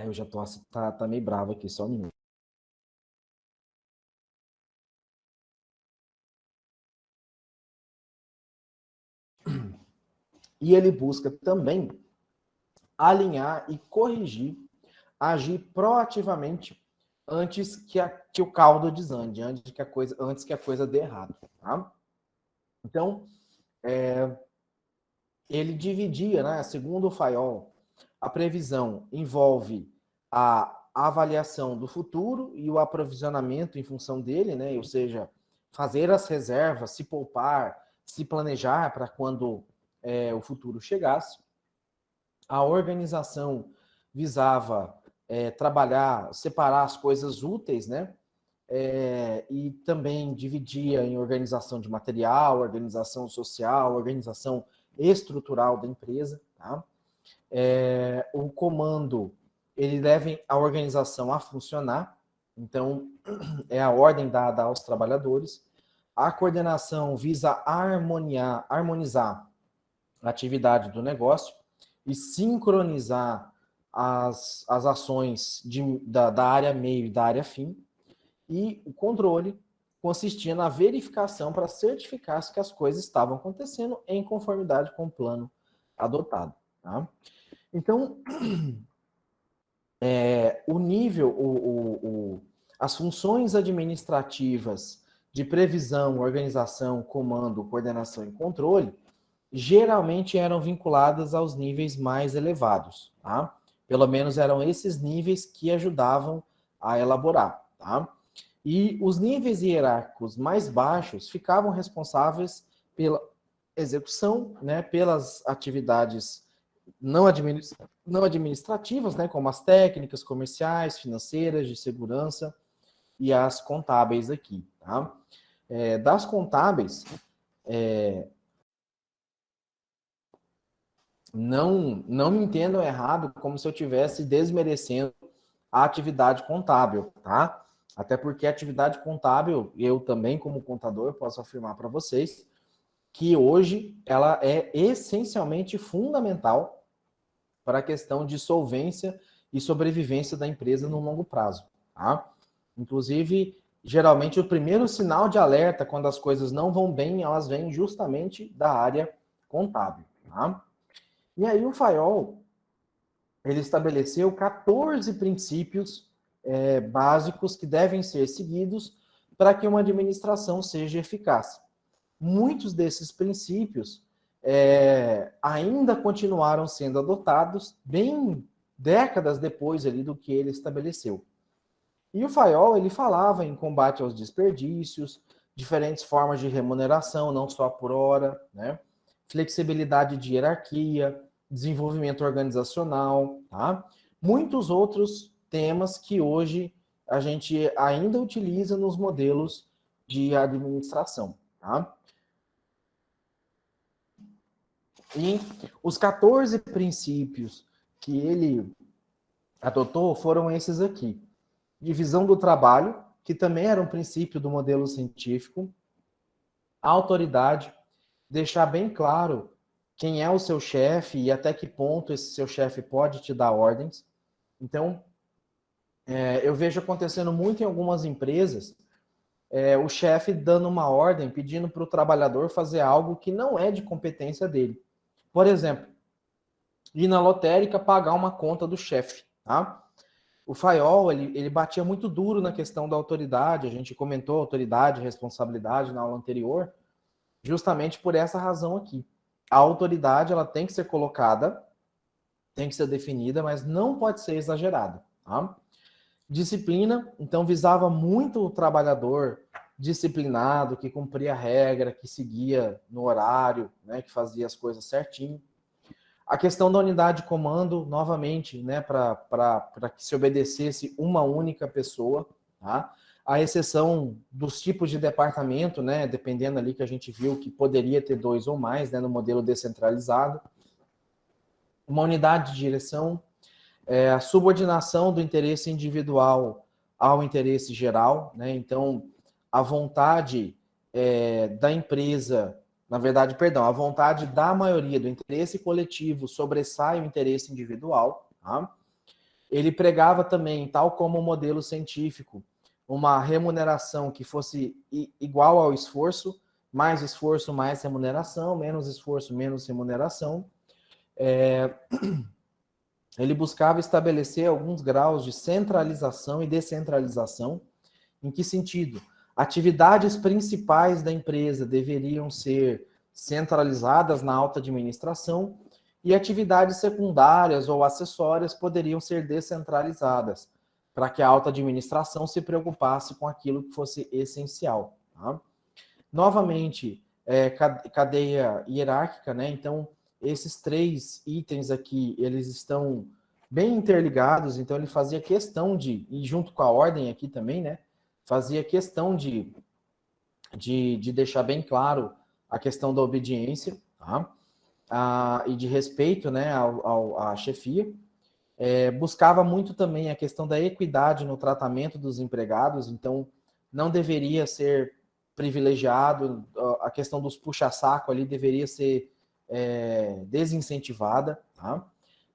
Eu já tô... Tá meio bravo aqui, só um minuto. E ele busca também alinhar e corrigir, agir proativamente antes que o caldo desande, antes que a coisa dê errado. Tá? Então, ele dividia, né, segundo o Fayol, a previsão envolve a avaliação do futuro e o aprovisionamento em função dele, né, ou seja, fazer as reservas, se poupar, se planejar para quando o futuro chegasse. A organização visava trabalhar, separar as coisas úteis, né, e também dividia em organização de material, organização social, organização estrutural da empresa. Tá? O comando, ele leva a organização a funcionar, então é a ordem dada aos trabalhadores. A coordenação visa harmonizar a atividade do negócio e sincronizar as ações da área meio e da área fim. E o controle consistia na verificação para certificar-se que as coisas estavam acontecendo em conformidade com o plano adotado. Tá? Então, o nível, as funções administrativas de previsão, organização, comando, coordenação e controle geralmente eram vinculadas aos níveis mais elevados. Tá? Pelo menos eram esses níveis que ajudavam a elaborar. Tá? E os níveis hierárquicos mais baixos ficavam responsáveis pela execução, né, pelas atividades não administrativas, né, como as técnicas, comerciais, financeiras, de segurança e as contábeis aqui. Tá? Das contábeis, não me entendam errado como se eu estivesse desmerecendo a atividade contábil, tá? Até porque a atividade contábil, eu também como contador posso afirmar para vocês que hoje ela é essencialmente fundamental para a questão de solvência e sobrevivência da empresa no longo prazo, tá? Inclusive, geralmente o primeiro sinal de alerta quando as coisas não vão bem, elas vêm justamente da área contábil, tá? E aí o Fayol, ele estabeleceu 14 princípios básicos que devem ser seguidos para que uma administração seja eficaz. Muitos desses princípios ainda continuaram sendo adotados bem décadas depois ali do que ele estabeleceu. E o Fayol, ele falava em combate aos desperdícios, diferentes formas de remuneração, não só por hora, né? Flexibilidade de hierarquia, desenvolvimento organizacional, tá? Muitos outros temas que hoje a gente ainda utiliza nos modelos de administração, tá? E os 14 princípios que ele adotou foram esses aqui. Divisão do trabalho, que também era um princípio do modelo científico. A autoridade, deixar bem claro quem é o seu chefe e até que ponto esse seu chefe pode te dar ordens. Então, eu vejo acontecendo muito em algumas empresas, o chefe dando uma ordem, pedindo para o trabalhador fazer algo que não é de competência dele. Por exemplo, ir na lotérica pagar uma conta do chefe, tá? O Fayol, ele batia muito duro na questão da autoridade, a gente comentou autoridade e responsabilidade na aula anterior, justamente por essa razão aqui. A autoridade, ela tem que ser colocada, tem que ser definida, mas não pode ser exagerada, tá? Disciplina, então visava muito o trabalhador disciplinado, que cumpria a regra, que seguia no horário, né, que fazia as coisas certinho. A questão da unidade de comando, novamente, né, para que se obedecesse uma única pessoa, tá? A exceção dos tipos de departamento, né, dependendo ali que a gente viu que poderia ter 2 ou mais, né, no modelo descentralizado. Uma unidade de direção, a subordinação do interesse individual ao interesse geral, né? Então, a vontade da empresa na verdade, perdão, a vontade da maioria, do interesse coletivo sobressai o interesse individual. Tá? Ele pregava também, tal como o modelo científico, uma remuneração que fosse igual ao esforço, mais remuneração, menos esforço, menos remuneração. Ele buscava estabelecer alguns graus de centralização e descentralização. Em que sentido? Atividades principais da empresa deveriam ser centralizadas na alta administração e atividades secundárias ou acessórias poderiam ser descentralizadas, para que a alta administração se preocupasse com aquilo que fosse essencial. Tá? Novamente, cadeia hierárquica, né? Então, esses 3 itens aqui, eles estão bem interligados, então ele fazia questão de, e junto com a ordem aqui também, né? Fazia questão de deixar bem claro a questão da obediência, tá? E de respeito, né, à chefia. Buscava muito também a questão da equidade no tratamento dos empregados, então não deveria ser privilegiado, a questão dos puxa-saco ali deveria ser desincentivada, tá?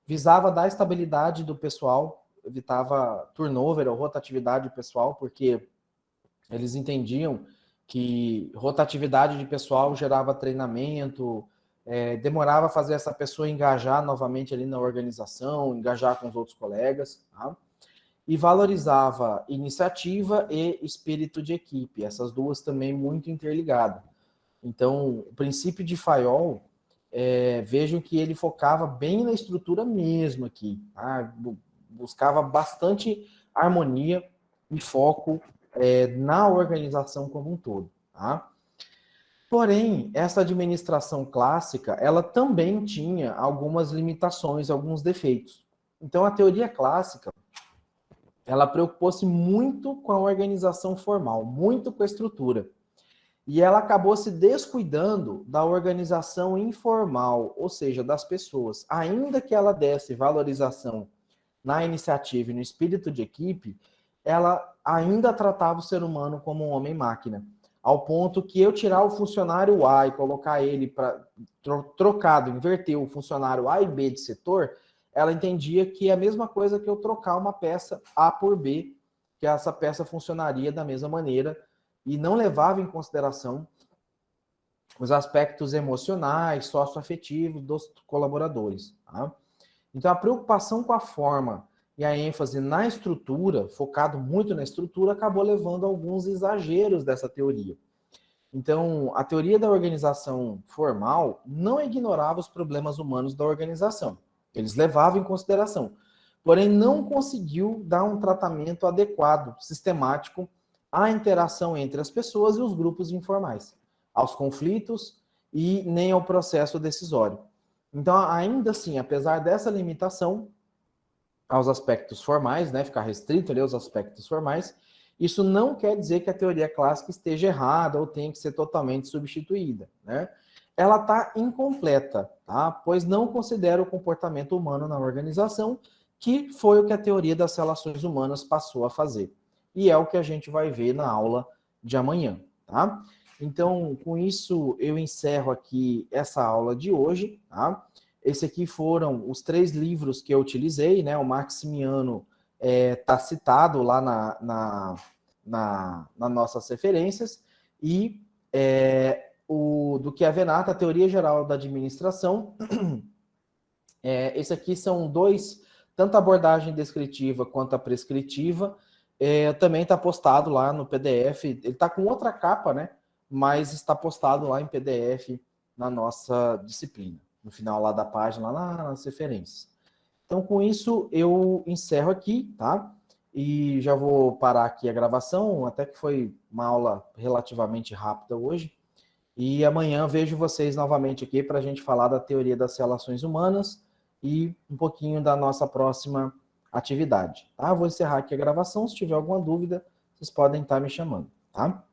Visava dar estabilidade do pessoal, evitava turnover ou rotatividade pessoal, porque eles entendiam que rotatividade de pessoal gerava treinamento, demorava a fazer essa pessoa engajar novamente ali na organização, engajar com os outros colegas, tá? E valorizava iniciativa e espírito de equipe, essas duas também muito interligadas. Então, o princípio de Fayol, vejam que ele focava bem na estrutura mesmo aqui, tá? Buscava bastante harmonia e foco na organização como um todo, tá? Porém, essa administração clássica, ela também tinha algumas limitações, alguns defeitos. Então, a teoria clássica, ela preocupou-se muito com a organização formal, muito com a estrutura. E ela acabou se descuidando da organização informal, ou seja, das pessoas. Ainda que ela desse valorização na iniciativa e no espírito de equipe, ela ainda tratava o ser humano como um homem-máquina. Ao ponto que eu tirar o funcionário A e colocar ele para trocado, inverter o funcionário A e B de setor, ela entendia que é a mesma coisa que eu trocar uma peça A por B, que essa peça funcionaria da mesma maneira, e não levava em consideração os aspectos emocionais, socioafetivos dos colaboradores. Tá? Então, a preocupação com a forma e a ênfase na estrutura, focado muito na estrutura, acabou levando a alguns exageros dessa teoria. Então, a teoria da organização formal não ignorava os problemas humanos da organização. Eles levavam em consideração. Porém, não conseguiu dar um tratamento adequado, sistemático, à interação entre as pessoas e os grupos informais, aos conflitos e nem ao processo decisório. Então, ainda assim, apesar dessa limitação aos aspectos formais, né, ficar restrito ali aos aspectos formais, isso não quer dizer que a teoria clássica esteja errada ou tenha que ser totalmente substituída, né? Ela está incompleta, tá? Pois não considera o comportamento humano na organização, que foi o que a teoria das relações humanas passou a fazer. E é o que a gente vai ver na aula de amanhã, tá? Então, com isso, eu encerro aqui essa aula de hoje, tá? Esse aqui foram os 3 livros que eu utilizei, né? O Maximiano está citado lá nas nossas referências, e do Chiavenata, a Teoria Geral da Administração. Esse aqui são 2, tanto a abordagem descritiva quanto a prescritiva, também está postado lá no PDF, ele está com outra capa, né? Mas está postado lá em PDF na nossa disciplina, no final lá da página, lá nas referências. Então, com isso, eu encerro aqui, tá? E já vou parar aqui a gravação, até que foi uma aula relativamente rápida hoje. E amanhã vejo vocês novamente aqui para a gente falar da teoria das relações humanas e um pouquinho da nossa próxima atividade, tá? Vou encerrar aqui a gravação, se tiver alguma dúvida, vocês podem estar me chamando, tá?